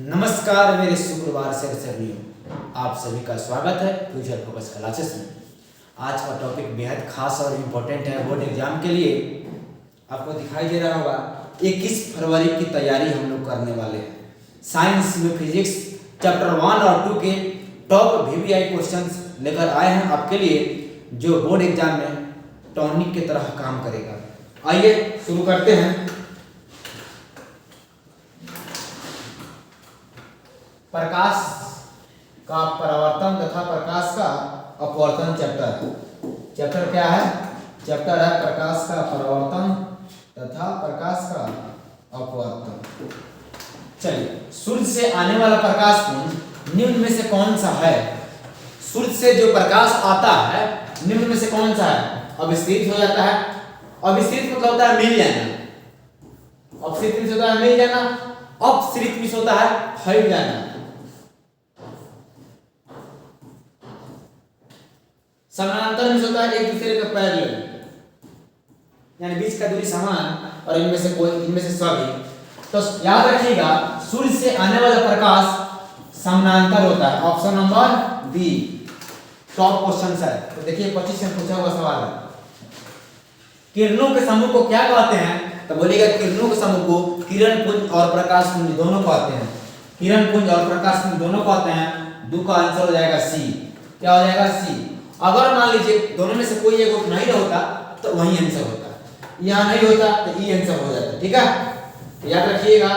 नमस्कार मेरे शुक्रवार से सभी आप सभी का स्वागत है फ्यूचर फोकस क्लासेस में। आज का टॉपिक बेहद खास और इम्पोर्टेंट है बोर्ड एग्जाम के लिए। आपको दिखाई दे रहा होगा 21 फरवरी की तैयारी हम लोग करने वाले हैं। साइंस में फिजिक्स चैप्टर 1 और 2 के टॉप VVI क्वेश्चंस लेकर आए हैं आपके लिए, जो बोर्ड एग्जाम में टॉनिक की तरह काम करेगा। आइए शुरू करते हैं। प्रकाश का परावर्तन तथा प्रकाश का अपवर्तन चैप्टर क्या है? चैप्टर है प्रकाश का परावर्तन तथा प्रकाश का अपवर्तन। चलिए, सूर्य से आने वाला प्रकाश पुंज निम्न में से कौन सा है? सूर्य से जो प्रकाश आता है निम्न में से कौन सा है? अभिस्थित हो जाता है। अभिस्थित मतलब होता है मिल जाना। अपस्थित होता है मिल जाना। अपसृत होता है फैल जाना। समानांतर में होता है एक दूसरे के पैरेलल, यानी बीच का दूरी समान और इनमें से सभी। तो याद रखिएगा, सूर्य से आने वाला प्रकाश समानांतर होता है। Option number B top question है। तो देखिए 25 में पूछा हुआ सवाल है, किरणों के समूह को क्या कहते हैं? तो बोलिएगा किरणों के समूह को किरण पुंज और प्रकाश पुंज दोनों कहते हैं। किरण पुंज और प्रकाश पुंज दोनों कहते हैं। दो का आंसर हो जाएगा सी। क्या हो जाएगा? सी। अगर मान लीजिए दोनों में से कोई एक नहीं होता तो वही आंसर होता, यहाँ नहीं होता तो ये आंसर हो जाता। ठीक है, याद रखिएगा,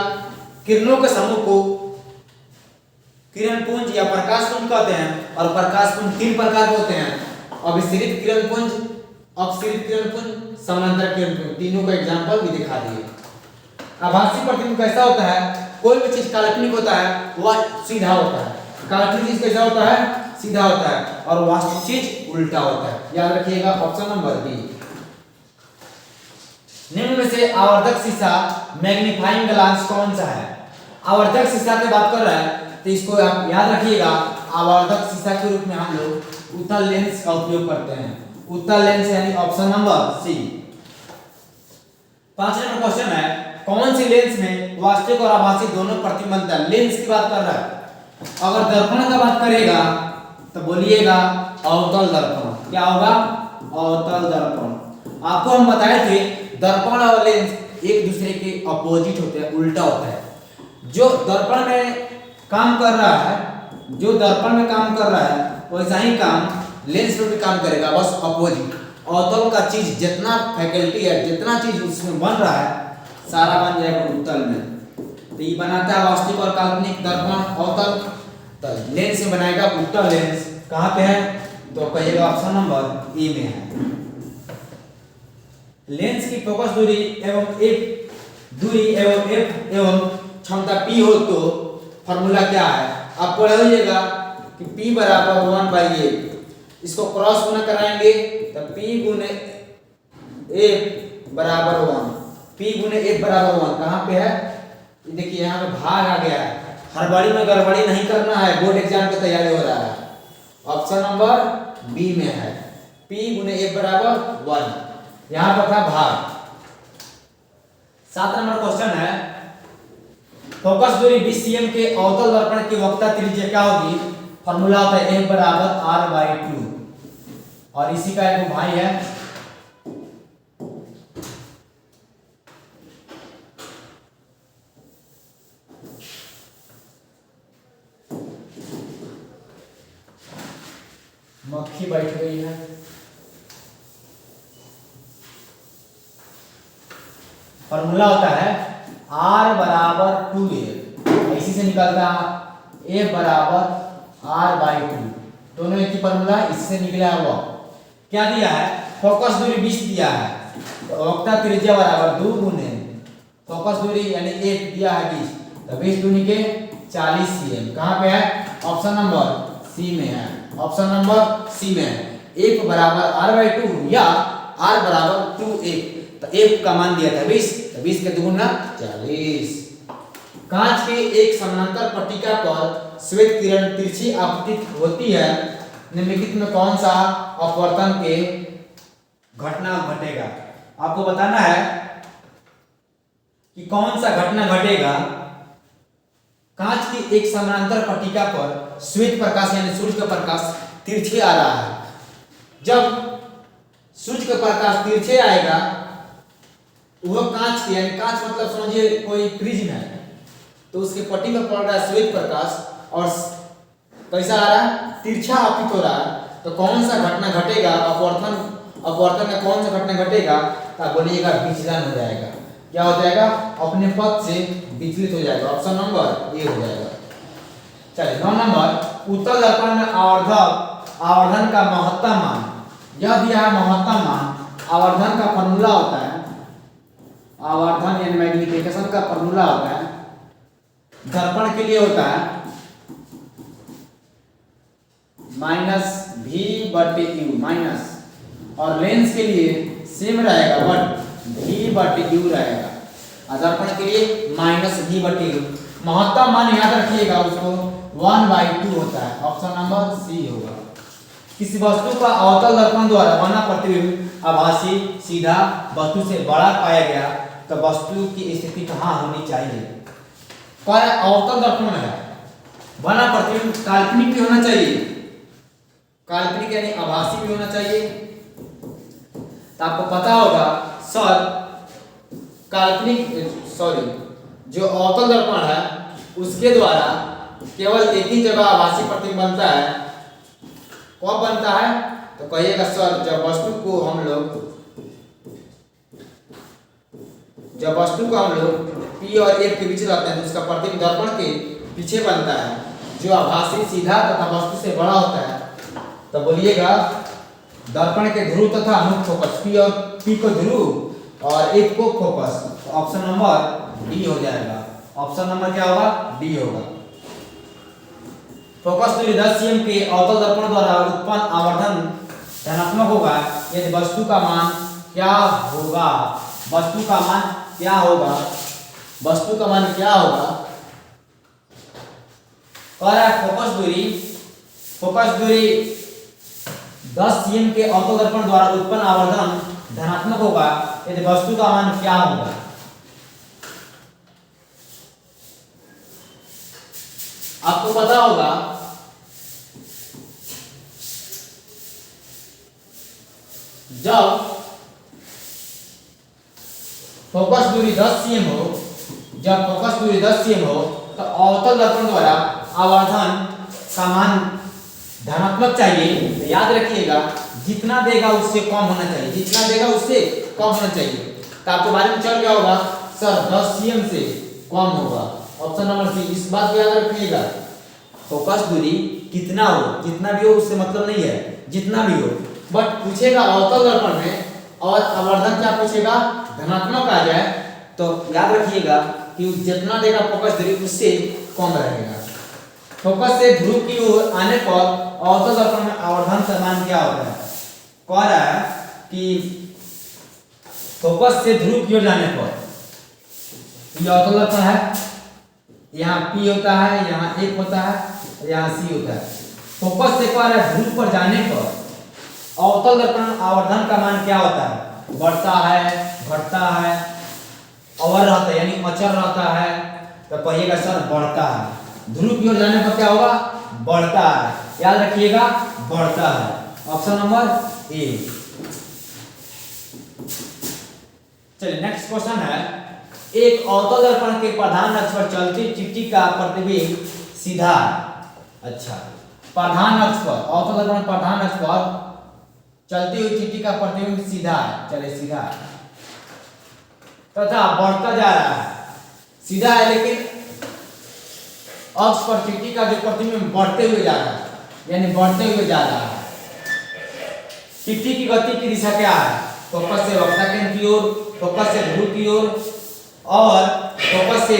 किरणों के समूह को किरण पुंज या प्रकाश पुंज कहते हैं। और प्रकाश पुंज तीन प्रकार के होते हैं: अभिसरित किरण पुंज, अपसरित किरण पुंज, समानांतर किरण पुंज। तीनों का एग्जांपल भी दिखा दिए। आभासी प्रतिबिंब कैसा होता है? कोई भी चीज काल्पनिक होता है वह सीधा होता है। काल्पनिक चीज कैसा होता है? सीधा होता है। और वास्तविक चीज उल्टा होता है। याद रखिएगा, ऑप्शन नंबर बी। निम्न में से आवर्धक शीशा मैग्नीफाइंग ग्लास कौन सा है? आवर्धक शीशा की बात कर रहा है तो इसको आप याद रखिएगा, आवर्धक शीशा के रूप में हम लोग उत्तल लेंस का उपयोग करते हैं। उत्तल लेंस यानी option number C. 5 number question है, कौन सी लेंस में वास्तविक और आभासी दोनों प्रतिबिंब बनता है? लेंस की बात कर रहा है। अगर दर्पण का बात करेगा तो बोलिएगा अवतल दर्पण। क्या होगा? अवतल दर्पण। आपको हम बताए थे दर्पण और लेंस एक दूसरे के अपोजिट होते हैं, उल्टा होता है। जो दर्पण में काम कर रहा है वैसा ही काम लेंस में भी काम करेगा, बस अपोजिट। अवतल का चीज जितना फैकल्टी है, जितना चीज उसमें बन रहा है सारा बन जाएगा उत्तल में। तो ये बनाता है वास्तविक और काल्पनिक दर्पण अवतल। तो लेंस में बनाएगा उत्तल लेंस। कहाँ पे है? तो कहिएगा ऑप्शन नंबर ए में है। लेंस की फोकस दूरी एवं एफ एवं क्षमता P हो तो फॉर्मूला क्या है? आप पढ़िएगा कि P बराबर 1/8। इसको क्रॉस गुना कराएंगे तो P गुने F बराबर 1। P गुने F बराबर 1 कहाँ पे है? देखिए यहाँ पे भाग आ गया है। हड़बड़ी में गड़बड़ी नहीं करना है, बोर्ड एग्जाम की तैयारी हो रहा है। ऑप्शन नंबर बी में है, P गुने F बराबर 1। यहाँ पर था भाग। 7 नंबर क्वेश्चन है, फोकस दूरी 20 cm के अवतल दर्पण की वक्रता त्रिज्या क्या होगी? फॉर्मूला होता है F बराबर R/2। और इसी का एक भाई है मक्खी बैठ गई है। फॉर्मूला होता है R बराबर 2F। इसी से निकलता है F बराबर R/2। दोनों एक ही फॉर्मूला, इससे निकला हुआ क्या दिया है? फोकस दूरी 20 दिया है तो वक्रता त्रिज्या बराबर 2 गुने फोकस दूरी यानी 1 दिया है 20, तो 20 दूनी के 40 cm। कहाँ पे है? ऑप्शन नंबर सी में है। ऑप्शन नंबर सी में है। F बराबर R/2 या R बराबर 2F। तो F का मान दिया था 20, तो 20 के दुगुना 40। कांच के एक समानांतर पट्टिका पर श्वेत किरण तिरछी आपतित होती है। निम्नलिखित में कौन सा अपवर्तन के घटना घटेगा? आपको बताना है कि कौन सा घटना घटेगा कांच की एक समानांतर पट्टिका पर श्वेत प्रकाश यानी सूर्य का प्रकाश तिरछे आ रहा है। जब सूर्य का प्रकाश तिरछे आएगा, वह कांच के यानी कांच मतलब समझिए कोई प्रिज्म है, तो उसके पट्टी में पड़ रहा है श्वेत प्रकाश और कैसा आ रहा है, तिरछा आपतित हो रहा है। तो कौन सा घटना घटेगा, अपवर्तन में कौन सा घटना घटेगा, तो बोलिएगा विचलन हो जाएगा। क्या हो जाएगा, अपने पथ से विचलित हो जाएगा। ऑप्शन नंबर ए हो जाएगा। चलिए 9 नंबर, उत्तल दर्पण में आवर्धन का महत्तम मान। यह दिया है महत्तम मान। आवर्धन का फॉर्मूला होता है, आवर्धन यानी मैग्निफिकेशन का फॉर्मूला होता है, दर्पण के लिए होता है -v/u माइनस, और लेंस के लिए सेम रहेगा बट v/u रहेगा। दर्पण के लिए -v/u। महत्तम मान याद रखिएगा, उसको 1/2 होता है। ऑप्शन नंबर सी होगा। किसी वस्तु का अवतल दर्पण द्वारा बना प्रतिबिंब आभासी सीधा वस्तु से बड़ा पाया गया तो वस्तु की स्थिति कहाँ होनी चाहिए। क्या अवतल दर्पण में है, बना प्रतिबिंब काल्पनिक भी होना चाहिए, काल्पनिक यानी आभासी भी होना चाहिए। तो आपको पता होगा सर, जो अवतल दर्पण है उसके द्वारा केवल एक ही जगह आभासी प्रतिबिंब बनता है। कब बनता है, तो कहिएगा सर जब वस्तु को हम लोग P और F के बीच रखते हैं तो उसका प्रतिबिंब दर्पण के पीछे बनता है, जो आभासी सीधा तथा वस्तु से बड़ा होता है। तो बोलिएगा दर्पण के ध्रुव तथा मुख्य फोकस, P को ध्रुव और F को फोकस। ऑप्शन नंबर डी हो जाएगा। ऑप्शन नंबर क्या होगा, डी होगा। फोकस दूरी 10 cm के अवतल दर्पण द्वारा उत्पन्न आवर्धन धनात्मक होगा यदि वस्तु का मान क्या होगा, वस्तु का मान क्या होगा, वस्तु का मान क्या होगा। कह रहा है फोकस दूरी 10 cm के अवतल दर्पण द्वारा उत्पन्न आवर्धन धनात्मक होगा यदि वस्तु का मान क्या होगा। आपको पता होगा जब फोकस दूरी 10 cm हो, तो अवतल दर्पण द्वारा आवर्धन का मान धनात्मक चाहिए। तो याद रखिएगा जितना देगा उससे कम होना चाहिए, तो आपके बारे में चल गया होगा सर 10 cm से कम होगा। Option number C. इस बात को याद रखिएगा, फोकस दूरी कितना हो, जितना भी हो उससे मतलब नहीं है, जितना भी हो, बट पूछेगा अवतल दर्पण में और आवर्धन क्या पूछेगा, धनात्मक आ जाए तो याद रखिएगा कि जितना देगा फोकस दूरी उससे कम रहेगा। फोकस से ध्रुव की ओर आने पर अवतल दर्पण में आवर्धन का मान क्या होता है। कह रहा है कि फोकस से ध्रुव की ओर जाने पर, ये अवतल दर्पण है, यहाँ P होता है, यहाँ F होता है, यहाँ C होता है। फोकस से कह रहा है ध्रुव पर जाने पर अवतल दर्पण आवर्धन का मान क्या होता है, बढ़ता है, घटता है, अवर रहता है यानी अचर रहता है। तो कहिएगा सर बढ़ता है। ध्रुव की ओर जाने पर क्या होगा, बढ़ता है। याद रखिएगा बढ़ता है। Option number A. चलिए नेक्स्ट क्वेश्चन है, एक अवतल दर्पण के प्रधान अक्ष पर चलती चिट्ठी का प्रतिबिंब सीधा, अच्छा प्रधान अक्ष पर, अवतल दर्पण प्रधान अक्ष पर चलती हुई चिट्ठी का प्रतिबिंब सीधा है, चले सीधा तथा बढ़ता जा रहा है, सीधा है लेकिन अक्ष पर चिट्ठी का जो प्रतिबिंब बढ़ते हुए जा रहा है, यानी बढ़ते हुए जा रहा है। चिट्ठी की गति की दिशा क्या है, फोकस से वक्ता केंद्र की ओर, फोकस से ध्रुव की ओर और फोकस की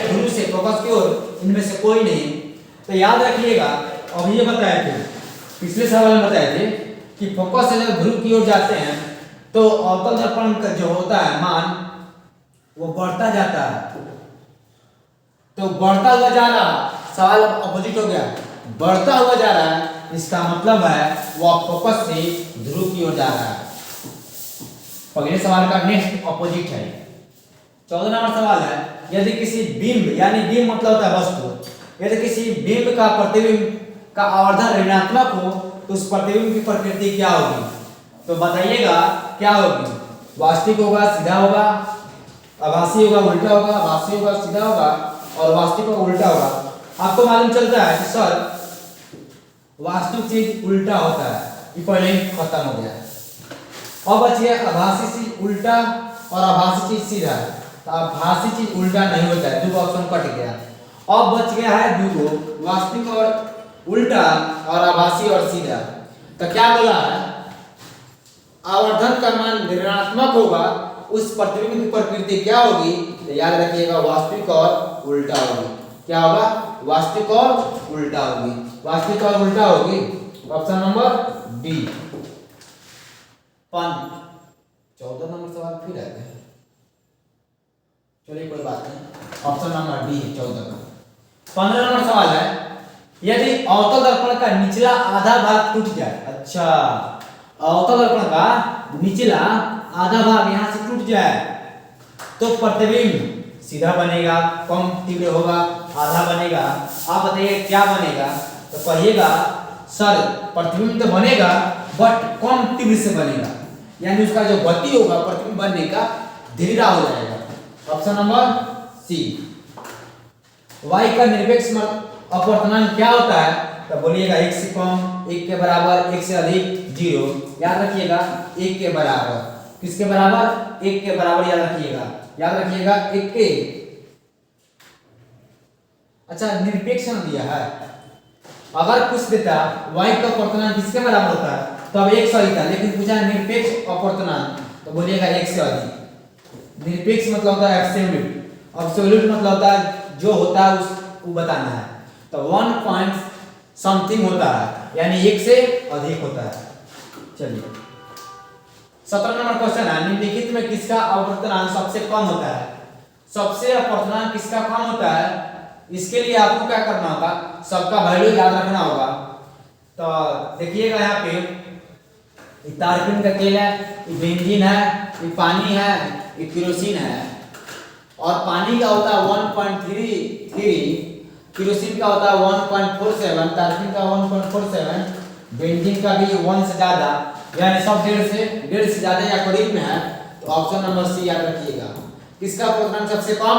ध्रुव से फोकस की ओर, इनमें से कोई नहीं। तो याद रखिएगा अभी ये बताए थे, पिछले सवाल में बताए थे कि फोकस से जब ध्रुव की ओर जाते हैं तो अवतल दर्पण का जो होता है मान वो बढ़ता जाता है। तो बढ़ता हुआ जा रहा, सवाल अपोजिट हो गया, बढ़ता हुआ जा रहा है, इसका मतलब है वो फोकस से ध्रुव की ओर जा रहा है। पहले सवाल का नेक्स्ट अपोजिट है। 14 नंबर सवाल है, यदि किसी बिंब, यानी बिंब मतलब होता है वस्तु, यदि किसी बिंब का प्रतिबिंब का आवर्धन ऋणात्मक हो तो उस प्रतिबिंब की प्रकृति क्या होगी? तो बताइएगा क्या होगी? वास्तविक होगा, सीधा होगा, आभासी होगा, उल्टा होगा, आभासी होगा, सीधा होगा, और वास्तविक होगा, उल्टा होगा। आपको मालूम चलता है कि सर वास्तविक चीज उल्टा होता है, ये पहले ही खत्म हो गया। अब बच गया आभासी चीज उल्टा और आभासी चीज सीधा। तो आभासी चीज उल्टा नहीं होता है, दो ऑप्शन कट गया। अब बच गया है दो, वास्तविक और उल्टा और आभासी और सीधा। तो क्या बोला है? आवर्धन का मान ऋणात्मक होगा, उस प्रतिबिंब की प्रकृति क्या होगी? तो याद रखिएगा वास्तविक और उल्टा होगी। क्या होगा? वास्तविक और उल्टा होगी। वास्तविक और उल्टा होगी। Option number D. 14 नंबर सवाल फिर आ गया। चलिए कोई बात नहीं, ऑप्शन नंबर डी है 14 का। 15 नंबर सवाल है, यदि अवतल दर्पण का निचला आधा भाग टूट जाए। अच्छा, अवतल दर्पण का निचला आधा भाग यहां से टूट जाए तो प्रतिबिंब सीधा बनेगा, कम तीव्र होगा, आधा बनेगा। आप बताइए क्या बनेगा? तो कहिएगा सर प्रतिबिंब तो बनेगा बट कम तीव्र से बनेगा, यानी उसका जो गति होगा प्रतिबिंब बनने का धीरा हो जाएगा। ऑप्शन नंबर सी। y का निरपेक्ष अपवर्तनांक क्या होता है? तो बोलिएगा 1 से कम, 1 के बराबर, 1 से अधिक, 0। याद रखिएगा 1 के बराबर। किसके बराबर? 1 के बराबर। याद रखिएगा, याद रखिएगा 1 के। अच्छा, निरपेक्ष दिया है। अगर कुछ देता y का अपवर्तनांक किसके बराबर होता है तो अब 1 सही था, लेकिन पूछा निरपेक्ष अपवर्तनांक तो बोलिएगा 1 से अधिक। निरपेक्ष मतलब होता है एब्सोल्यूट, एब्सोल्यूट मतलब होता है जो होता है उसको बताना है। तो 1 पॉइंट समथिंग होता है, यानी 1 से अधिक होता है। चलिए 17 नंबर क्वेश्चन है, निम्नलिखित में किसका अपवर्तनांक सबसे कम होता है? सबसे अपवर्तनांक किसका कम होता है? इसके लिए आपको क्या करना होगा? सबका वैल्यू याद रखना होगा। तो देखिएगा यहाँ पे तारपीन का तेल है, ये बेंजीन है, ये पानी है, ये केरोसिन है। और पानी का होता है 1.33, केरोसिन का होता है 1.47, तारपीन का 1.47, बेंजीन का भी 1 से ज्यादा, यानी सब 1.5 से ज्यादा या करीब में है। तो ऑप्शन नंबर सी याद रखिएगा। किसका अपवर्तनांक सबसे कम?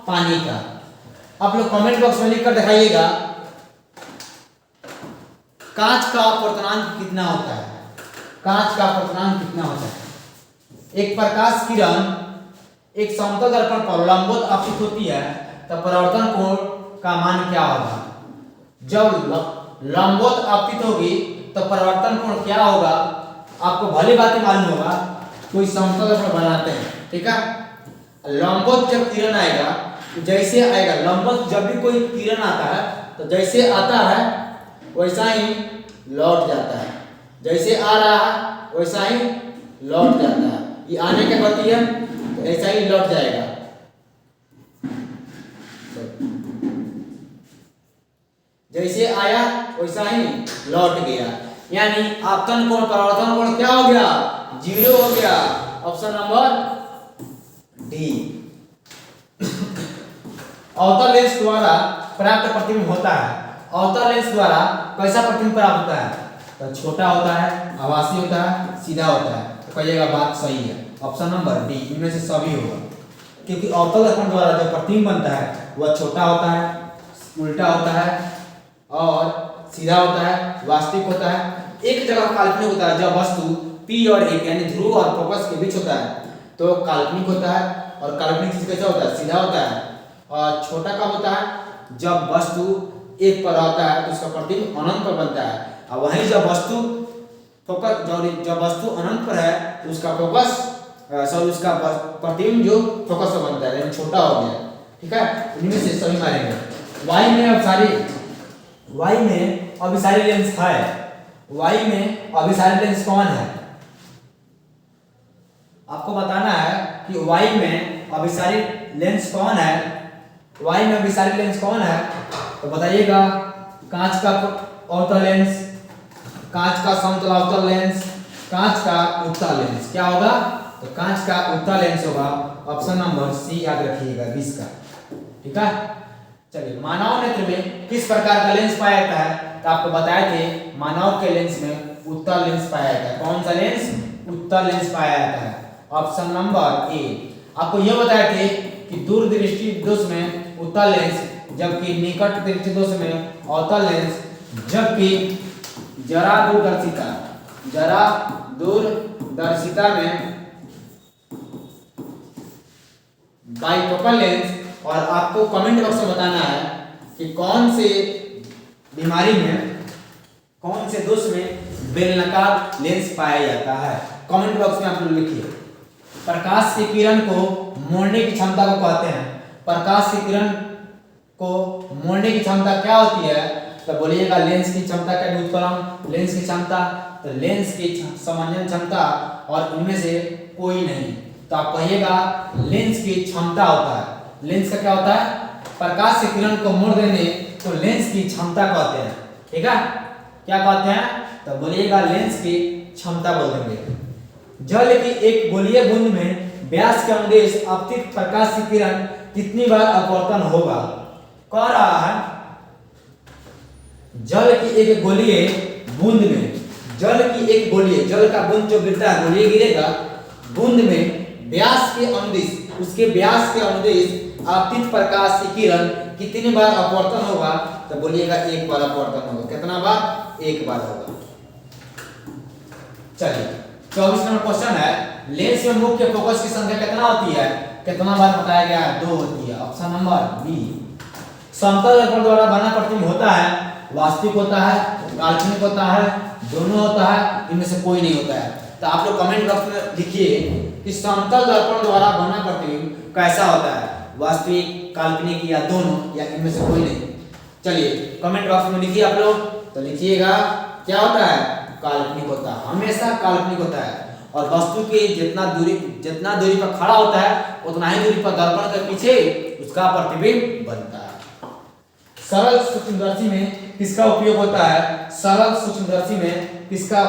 पानी का। आप लोग कमेंट बॉक्स में लिख कर दिखाइएगा कांच का अपवर्तनांक कितना होता है? कांच का अपवर्तनांक कितना होता है? एक प्रकाश किरण एक समतल दर्पण पर लंबवत आपतित होती है तो परावर्तन कोण का मान क्या होगा? जब लंबवत आपतित होगी तो परावर्तन कोण क्या होगा? आपको भली बात मालूम होगा। कोई समतल दर्पण बनाते हैं, ठीक है, लंबवत जब किरण आएगा, जैसे आएगा लंबवत, जब भी कोई किरण आता है तो जैसे आता है वैसा ही लौट जाता है, जैसे आ रहा है वैसा ही लौट जाता है। ये आने की गति है तो ऐसा ही लौट जाएगा। जैसे आया वैसा ही लौट गया, यानी आपतन कोण परावर्तन कोण क्या हो गया? 0 हो गया। Option number D. अवतल लेंस द्वारा प्राप्त प्रतिबिंब होता है। अवतल लेंस द्वारा कैसा प्रतिबिंब प्राप्त होता है? तो छोटा होता है, आभासी होता है, सीधा होता है। तो कहिएगा बात सही है, ऑप्शन नंबर डी। इनमें से सभी होगा, क्योंकि अवतल दर्पण द्वारा जो प्रतिबिंब बनता है वह छोटा होता है, उल्टा होता है और सीधा होता है, वास्तविक होता है। एक जगह काल्पनिक होता है जब वस्तु P और 1 यानी ध्रुव और फोकस के बीच होता है तो काल्पनिक होता है। और काल्पनिक चीज कैसा होता है? सीधा होता है। और छोटा कब होता है? जब वस्तु 1 पर होता है तो उसका प्रतिबिंब अनंत पर बनता है। और वहीं जब वस्तु फोकस जब वस्तु अनंत पर है तो उसका फोकस उसका प्रतिबिंब जो फोकस पर बनता है, यानी छोटा हो गया। ठीक है, इनमें से सभी मारेंगे। वाई में अभिसारी लेंस है। वाई में अभिसारी लेंस कौन है? आपको बताना है कि वाई में अभिसारी लेंस कौन है। वाई में अभिसारी लेंस कौन है? तो बताइएगा कांच का अवतल लेंस, कांच का समतल अवतल लेंस, कांच का उत्तल लेंस। क्या होगा? तो कांच का उत्तल लेंस होगा। ऑप्शन नंबर सी याद रखिएगा 20 का। ठीक है। चलिए, मानव नेत्र में किस प्रकार का लेंस पाया जाता है? तो आपको बताए थे मानव के लेंस में उत्तल लेंस पाया जाता है। कौन सा लेंस? उत्तल लेंस पाया जाता है। Option number A. आपको यह बताए थे कि दूरदृष्टि दोष में उत्तल लेंस, जबकि निकट दृष्टि दोष में अवतल लेंस, जबकि जरा दूरदर्शिता में बाइफोकल लेंस। और आपको कमेंट बॉक्स में बताना है कि कौन से बीमारी में, कौन से दोष में बेलनाकार लेंस पाया जाता है। कमेंट बॉक्स में आप लोग लिखिए। प्रकाश की किरण को मोड़ने की क्षमता को कहते हैं। प्रकाश की किरण को मोड़ने की क्षमता क्या होती है? तो बोलिएगा लेंस की क्षमता का व्युत्क्रम, लेंस की क्षमता, तो लेंस की समंजन क्षमता, और इनमें से कोई नहीं। तो आप कहिएगा लेंस की क्षमता होता है। लेंस का क्या होता है? प्रकाश की किरण को मोड़ देने तो लेंस की क्षमता कहते हैं। ठीक है, क्या कहते हैं? तो बोलिएगा लेंस की क्षमता बोल देंगे। जल की एक गोलीय बूंद में व्यास के अनुदेश आपतित प्रकाश की किरण कितनी बार अपवर्तन होगा? कह रहा है जल की एक गोलीय बूंद में, जल की एक गोलीय, जल का बूंद जो गिरता है, गोलीय गिरेगा, बूंद में व्यास के अनुदेश, उसके व्यास के अनुदेश आपतित प्रकाश की किरण कितनी बार अपवर्तन होगा? तो बोलिएगा एक बार अपवर्तन होगा। कितना बार? एक बार होगा। चलिए, 24 नंबर क्वेश्चन है, लेंस में मुख्य फोकस की संख्या कितना होती है? कितना बार बताया गया है? 2 होती है। Option number B. समतल दर्पण द्वारा बना प्रतिबिंब होता है, वास्तविक होता है, काल्पनिक होता है, दोनों होता है, इनमें से कोई नहीं होता है। तो आप लोग कमेंट बॉक्स में लिखिए कि समतल दर्पण द्वारा बना प्रतिबिंब कैसा होता है? वास्तविक, काल्पनिक, या दोनों, या इनमें से कोई नहीं। चलिए, कमेंट बॉक्स में लिखिए आप लोग। तो लिखिएगा क्या होता है? काल्पनिक होता है, हमेशा काल्पनिक होता है। और वस्तु की जितना दूरी पर खड़ा होता है, उतना ही दूरी पर दर्पण के पीछे उसका प्रतिबिंब बनता है। सरल सूक्ष्मदर्शी में किसका उपयोग होता है? सरल सूक्ष्मदर्शी में किसका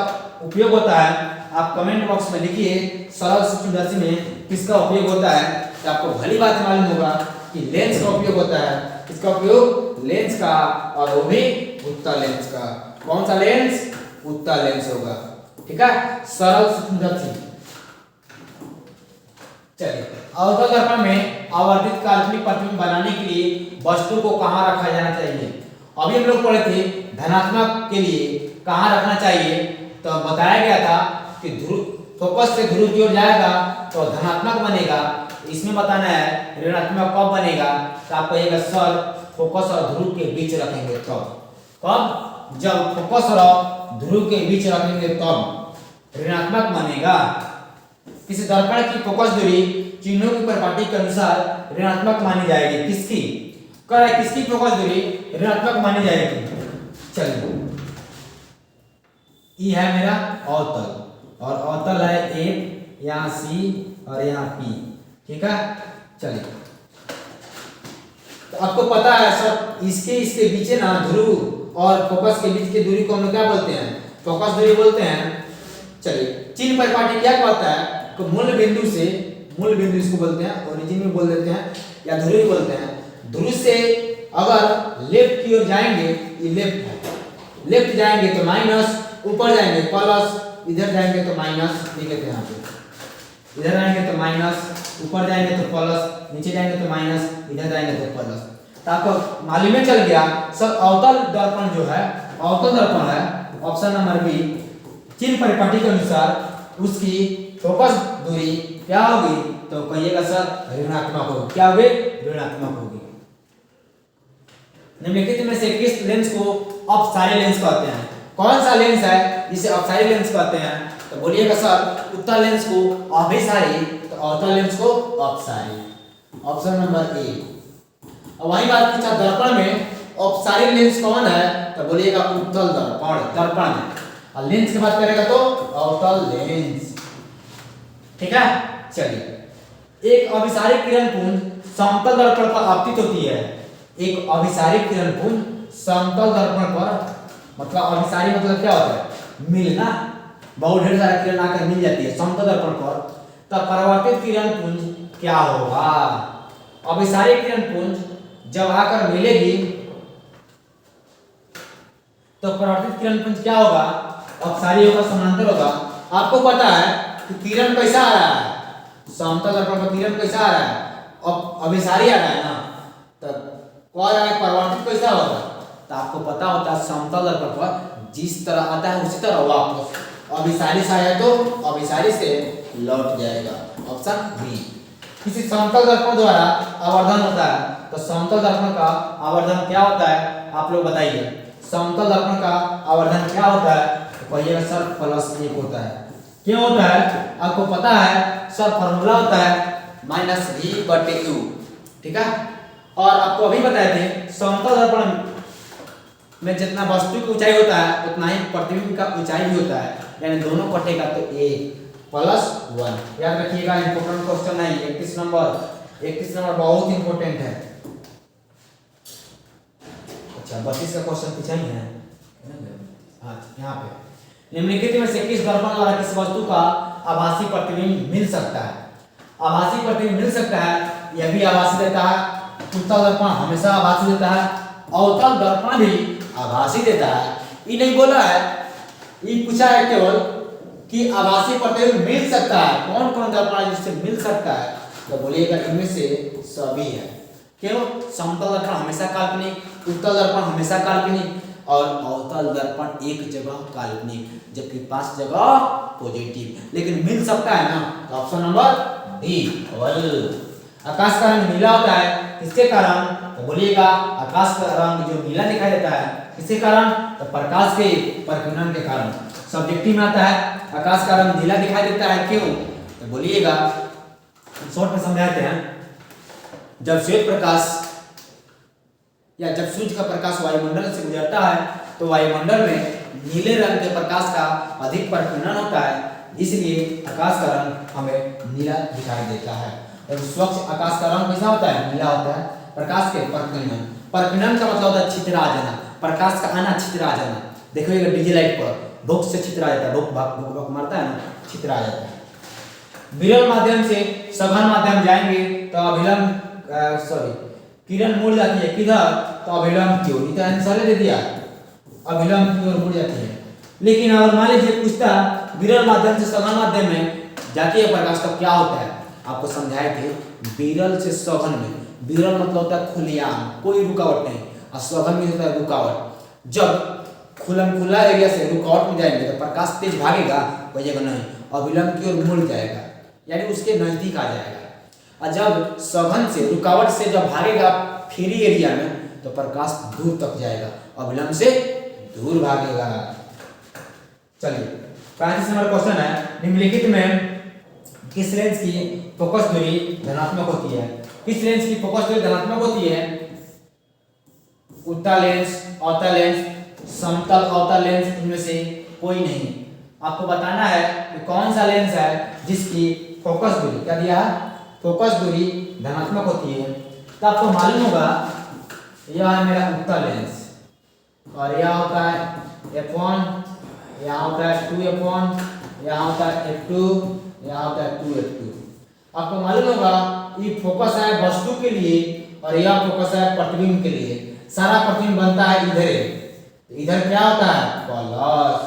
उपयोग होता है? आप कमेंट बॉक्स में लिखिए सरल सूक्ष्मदर्शी में किसका उपयोग होता है। तो आपको भली बात मालूम होगा कि लेंस का उपयोग होता है। किसका उपयोग? लेंस का, और वो भी उत्तल लेंस का। कौन सा लेंस? उत्तल लेंस होगा। ठीक है, सरल सूक्ष्मदर्शी। चलिए, अवतल दर्पण में आवर्धित काल्पनिक प्रतिबिंब बनाने के लिए वस्तु को कहां रखा जाना चाहिए? अभी हम लोग पढ़े थे धनात्मक के लिए कहां रखना चाहिए। तो बताया गया था कि फोकस से ध्रुव की ओर जाएगा तो धनात्मक बनेगा। इसमें बताना है ऋणात्मक कब बनेगा। तो आप कहिएगा सर फोकस और ध्रुव के बीच रखेंगे तब। कब? जब फोकस और ध्रुव के बीच रखेंगे तब ऋणात्मक बनेगा। किसी दर्पण की फोकस दूरी चिन्हों की परिपाटी के अनुसार ऋणात्मक मानी जाएगी। किसकी? कह रहा है किसकी फोकस दूरी ऋणात्मक मानी जाएगी? चलिए, ई है मेरा अवतल, और अवतल है ए, यहाँ सी और यहाँ पी। ठीक है, चलिए, तो आपको पता है सर इसके बीच ना ध्रुव और फोकस के बीच की दूरी को हम लोग क्या बोलते हैं? फोकस दूरी बोलते हैं। चलिए, चिन्ह परिपाटी क्या कहता है? मूल बिंदु से, मूल बिंदु इसको बोलते हैं, ओरिजिन में बोल देते हैं, या ध्रुव बोलते हैं। ध्रुव से अगर लेफ्ट की ओर जाएंगे, ये लेफ्ट है, लेफ्ट जाएंगे तो माइनस, ऊपर जाएंगे प्लस, इधर जाएंगे तो माइनस, लिखे थे यहाँ पे, इधर जाएंगे तो माइनस, ऊपर जाएंगे तो प्लस, नीचे जाएंगे तो माइनस, इधर जाएंगे तो प्लस। तो आपको मालूम ही चल गया सर अवतल दर्पण जो है, अवतल दर्पण है। ऑप्शन नंबर बी, चिन्ह परिपाटी के अनुसार उसकी फोकस दूरी क्या होगी? तो कहिएगा सर ऋणात्मक होगी। क्या होगी? ऋणात्मक होगी। निम्नलिखित में से किस लेंस को अपसारी लेंस कहते हैं? कौन सा लेंस है जिसे अपसारी लेंस कहते हैं? तो बोलिएगा सर उत्तल लेंस को अभिसारी, तो अवतल लेंस को अपसारी। Option number A. अब वही बात पूछा दर्पण में अपसारी लेंस कौन है? तो बोलिएगा उत्तल दर्पण में। और लेंस की बात करेगा तो अवतल लेंस। ठीक है, चलिए, एक अभिसारी किरण पुंज समतल दर्पण पर आपतित होती है। एक अभिसारी किरण पुंज समतल दर्पण पर, मतलब अभिसारी मतलब क्या होता है? मिलना, बहुत ढेर सारा किरण आकर मिल जाती है समतल दर्पण पर। तब परावर्तित किरण पुंज क्या होगा? अभिसारी किरण पुंज जब आकर मिलेगी तो परावर्तित किरण पुंज क्या होगा, अपसारी होगा, समांतर होगा। आपको पता है कि किरण कैसा आ रहा है, समतल दर्पण पर किरण कैसा आ रहा है, अब अभिसारी आ रहा है ना, तो कौन है परावर्तित कैसा होगा, तो आपको पता होता है समतल दर्पण पर जिस तरह आता है उसी तरह वापस अभिसारी से आया तो अभिसारी से लौट जाएगा। Option B. किसी समतल दर्पण द्वारा आवर्धन होता है, तो समतल दर्पण का आवर्धन क्या होता है, आप लोग बताइए। समतल दर्पण का आवर्धन क्या होता है, तो कहिएगा सर +1 होता है। क्यों होता है, आपको पता है सर, फॉर्मूला होता है -v/u, ठीक है। और आपको अभी बताए थे समतल दर्पण में जितना वस्तु की ऊंचाई होता है उतना ही प्रतिबिंब का ऊंचाई भी होता है, यानी दोनों कटेगा तो a +1। याद रखिएगा, इंपॉर्टेंट क्वेश्चन है 31 नंबर बहुत इंपॉर्टेंट है। अच्छा 32 का क्वेश्चन पीछे ही है, हाँ यहाँ पे। निम्नलिखित में से किस दर्पण द्वारा किस वस्तु का आभासी प्रतिबिंब मिल सकता है। आभासी प्रतिबिंब मिल सकता है, यह भी आभासी देता है। उत्तल दर्पण हमेशा आभासी देता है, अवतल दर्पण भी आभासी देता है। ये नहीं बोला है, ये पूछा है केवल कि आभासी प्रतिबिंब मिल सकता है, कौन कौन दर्पण है जिससे मिल सकता है, तो बोलिएगा इनमें से सभी है। क्यों, समतल दर्पण हमेशा काल्पनिक, उत्तल दर्पण हमेशा काल्पनिक और अवतल दर्पण एक जगह काल्पनिक, जबकि 5 जगह पॉजिटिव, लेकिन मिल सकता है ना, तो ऑप्शन नंबर डी। आकाश का रंग नीला होता है, किसके कारण, तो बोलिएगा आकाश का रंग जो नीला दिखाई देता है किसके कारण, तो प्रकाश के परिकिरण के कारण। सब्जेक्टिव में आता है आकाश का रंग नीला दिखाई देता है, क्यों, तो बोलिएगा शॉर्ट में समझाते हैं। जब श्वेत प्रकाश या जब सूर्य का प्रकाश वायुमंडल से गुजरता है तो वायुमंडल में नीले रंग के प्रकाश का अधिक परिकिरण होता है, इसलिए आकाश का रंग हमें नीला दिखाई देता है। और स्वच्छ आकाश का रंग कैसा होता है, नीला होता है। प्रकाश के परिकिरण, परिकिरण का मतलब होता है छितरा जाना, प्रकाश का आना, छितरा जाना। देखिएगा डीजे लाइट पर भूख से छितरा जाता है, भूख मारता है ना, छितरा जाता है। विरल माध्यम से सघन माध्यम जाएंगे तो अभिलंब किरण मुड़ जाती है, किधर, तो अभिलंब की ओर। इतना आंसर दे दिया, अभिलंब की ओर मुड़ जाती है। लेकिन अगर मान लीजिए पूछता विरल माध्यम से सघन माध्यम में जाती है प्रकाश, तो क्या होता है, आपको समझाए थे। विरल से सघन में, विरल मतलब होता है खुलेआम, कोई रुकावट नहीं, और सघन में होता है रुकावट। जब खुला एरिया से रुकावट में जाएंगे तो प्रकाश तेज भागेगा, बजेगा नहीं, अभिलंब की ओर मुड़ जाएगा, यानी उसके नजदीक आ जाएगा। और जब सघन से रुकावट से जब भागेगा फ्री एरिया में तो प्रकाश दूर तक जाएगा, अभिलंब से दूर भागेगा। चलिए 35 नंबर क्वेश्चन है, निम्नलिखित में किस लेंस की फोकस दूरी धनात्मक होती है। किस लेंस की फोकस दूरी धनात्मक होती है, उत्तल लेंस, अवतल लेंस, समतल अवतल लेंस, इनमें से कोई नहीं। आपको बताना है कि कौन सा लेंस है जिसकी फोकस दूरी, क्या दिया है, फोकस दूरी धनात्मक होती है। तो आपको मालूम होगा यह है मेरा उत्तल लेंस, और यह होता है f1, यहाँ होता है 2f1, यहाँ होता है f2, यहाँ होता है 2f2। आपको मालूम होगा ये फोकस है वस्तु के लिए और यह फोकस है प्रतिबिंब के लिए। सारा प्रतिबिंब बनता है इधर क्या होता है, प्लस।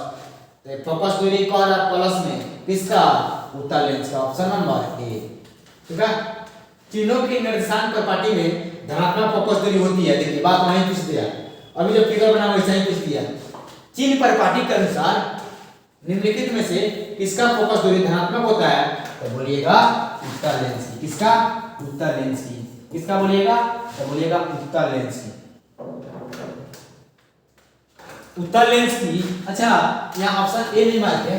तो फोकस दूरी कौन है प्लस में, किसका, उत्तल लेंस का। ऑप्शन नंबर ए, ठीक है। चिन्हों की निर्देशांक प्रॉपर्टी में धनात्मक फोकस दूरी होती है। देखिए बात वहीं पूछ दिया, अभी जो फिगर बना वैसा ही पूछ दिया। चिन्ह प्रॉपर्टी के अनुसार निम्नलिखित में से किसका फोकस दूरी धनात्मक होता है, तो बोलिएगा उत्तल लेंस की। किसका, उत्तल लेंस की। किसका बोलिएगा, तो बोलिएगा उत्तल लेंस की, उत्तल लेंस की। अच्छा यहाँ ऑप्शन ए नहीं मारते,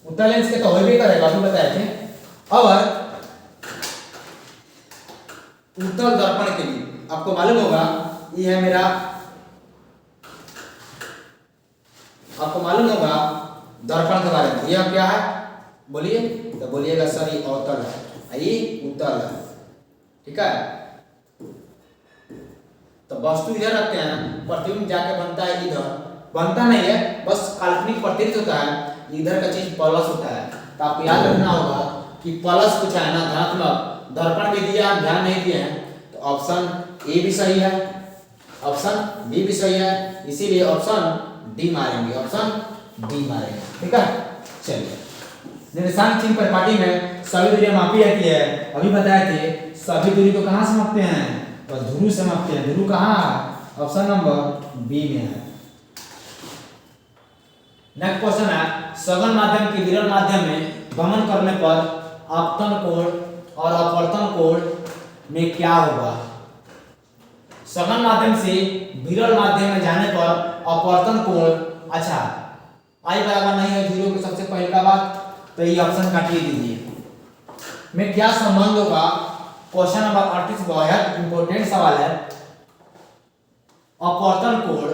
उत्तल लेंस के तो हो भी करेगा, अभी बताए थे। और उत्तल दर्पण के लिए आपको मालूम होगा ये है मेरा, आपको मालूम होगा दर्पण के बारे में, यह क्या है बोलिए, तो बोलिएगा सर ये अवतल है, ये उत्तल है, ठीक है। तो वस्तु इधर रखते हैं, प्रतिबिंब जाके बनता है इधर, बनता नहीं है, बस काल्पनिक प्रतीत होता है, इधर का चीज प्लस होता है। तो आपको याद रखना होगा कि प्लस कुछ है ना धनात्मक, दर्पण भी दिया ध्यान नहीं दिए हैं, तो ऑप्शन ए भी सही है, ऑप्शन बी भी सही है, इसीलिए ऑप्शन डी मारेंगे, ऑप्शन डी मारेंगे। ठीक है, चलिए निर्देशांक चिन्ह परिपाटी में सभी दूरियां मापी जाती है। अभी बताए थे सभी दूरी को कहां से मापते हैं, तो ध्रुव से मापते हैं। ध्रुव कहां है, ऑप्शन नंबर बी में है। नेक्स्ट क्वेश्चन है सघन माध्यम के विरल माध्यम में गमन करने पर आपतन कोण और अपवर्तन कोण में क्या होगा। सघन माध्यम से विरल माध्यम में जाने पर अपवर्तन कोण, अच्छा आई बराबर नहीं है 0 की सबसे पहले का बात, तो ये ऑप्शन काटिए दीजिए में क्या संबंध होगा। क्वेश्चन नंबर 38 बहुत इंपॉर्टेंट सवाल है। अपवर्तन कोण,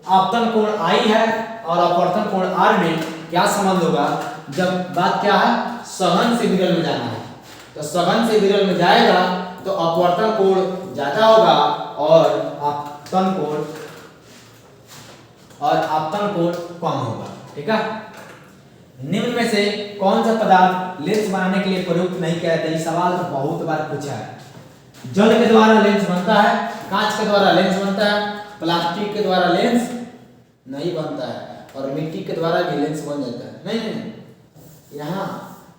आपतन कोण आई है और अपवर्तन कोण आर में क्या संबंध होगा, जब बात क्या है सघन से विरल में जाना है। तो सघन से विरल में जाएगा तो अपवर्तन कोण ज्यादा होगा और आपतन कोण कम होगा। ठीक है, निम्न में से कौन सा पदार्थ लेंस बनाने के लिए प्रयुक्त नहीं किया जाता। ये सवाल तो बहुत बार पूछा है। जल के द्वारा लेंस बनता है, कांच के द्वारा लेंस बनता है, प्लास्टिक के द्वारा लेंस नहीं बनता है, और मिट्टी के द्वारा भी लेंस बन जाता है। नहीं, यहाँ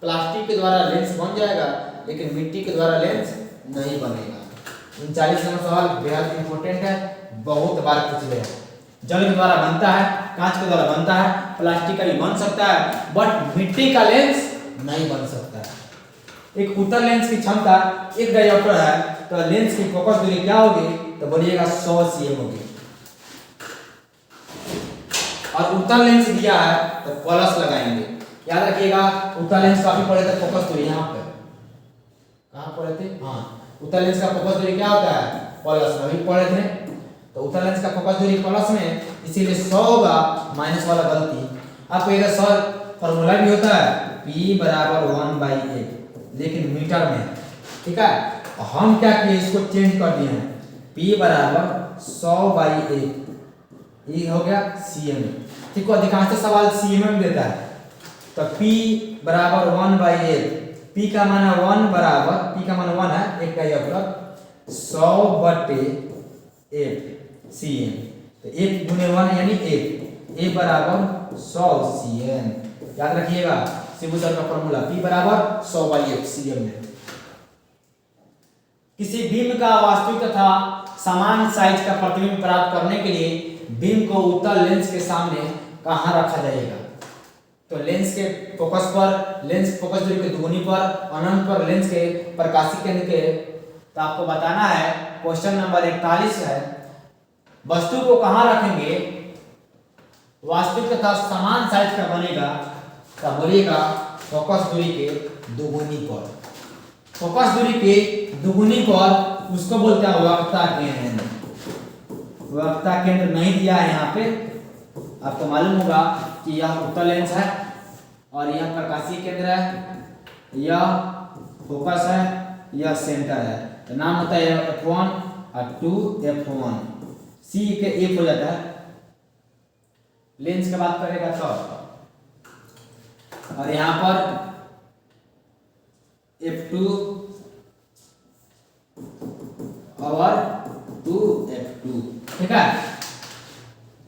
प्लास्टिक के द्वारा लेंस बन जाएगा लेकिन मिट्टी के द्वारा लेंस नहीं बनेगा। 39 नंबर सवाल बेहद इंपॉर्टेंट है, बहुत बार पूछ लिया। जल के द्वारा बनता है, कांच के द्वारा बनता है, प्लास्टिक का भी बन सकता है, बट मिट्टी का लेंस नहीं बन सकता है। एक उत्तल लेंस की क्षमता 1 डायोप्टर है, तो लेंस की फोकस दूरी क्या होगी, तो बोलिएगा 100 cm होगी। और उत्तल लेंस दिया है तो प्लस लगाएंगे। याद रखिएगा उत्तल लेंस काफी पढ़े थे, फोकस दूरी यहाँ पे कहाँ पढ़े थे, हाँ उत्तल लेंस का फोकस दूरी क्या होता है, प्लस, अभी पढ़े थे। तो उत्तल लेंस का फोकस दूरी प्लस में, इसीलिए 100 होगा, माइनस वाला गलती। आपको एक सर फॉर्मूला भी होता है P बराबर 1/8, लेकिन मीटर में। ठीक है, हम क्या किए, इसको चेंज कर दिए हैं, P बराबर 100/8, ये हो गया cm। ठीक है, अधिकांश सवाल cm में देता है। तो P बराबर 1/8, P का मान 1 बराबर, P का मान 1 है, 1 डायोप्टर 100/8 cm, तो 1 गुने 1 यानी 1, A बराबर 100 cm। याद रखिएगा शिबू सर का फॉर्मूला P बराबर 100/8 cm में। किसी बीम का वास्तविक तथा समान साइज का प्रतिबिंब प्राप्त करने के लिए बीम को उत्तल लेंस के सामने कहां रखा जाएगा। तो लेंस के फोकस पर, लेंस फोकस दूरी के दुगुनी पर, अनंत पर लेंस के प्रकाशिक केंद्र के, तो आपको बताना है। क्वेश्चन नंबर 41 है, वस्तु को कहां रखेंगे वास्तविक तथा समान साइज का बनेगा, तो बोलिएगा फोकस दूरी के दुगुनी पर। फोकस दूरी के दुगुनी पर उसको बोलते हैं वक्रता केंद्र। वक्रता केंद्र नहीं दिया है यहाँ पे, आपको मालूम होगा कि यह उत्तल लेंस है और यह प्रकाशीय केंद्र है, यह फोकस है, यह सेंटर है। तो नाम होता है F1 और 2F1, C के F हो जाता है। लेंस की बात करेगा तो, और यहाँ पर F2 और 2F2। ठीक है,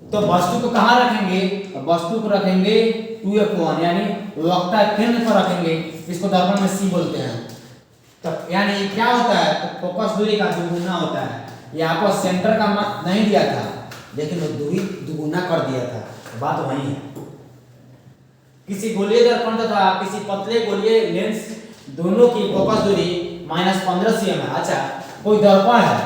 तो वस्तु को कहां रखेंगे, वस्तु को रखेंगे 2F1 यानी वक्रता केंद्र पर रखेंगे। इसको दर्पण में C बोलते हैं। तो यानी क्या होता है, तो फोकस दूरी का दुगुना होता है। यहाँ पर सेंटर का मान नहीं दिया था, लेकिन वो दूरी दुगुना कर दिया था, बात वही है। किसी गोलीय दर्पण तथा किसी पतले गोलीय लेंस दोनों की फोकस दूरी -15 cm है। अच्छा, कोई दर्पण है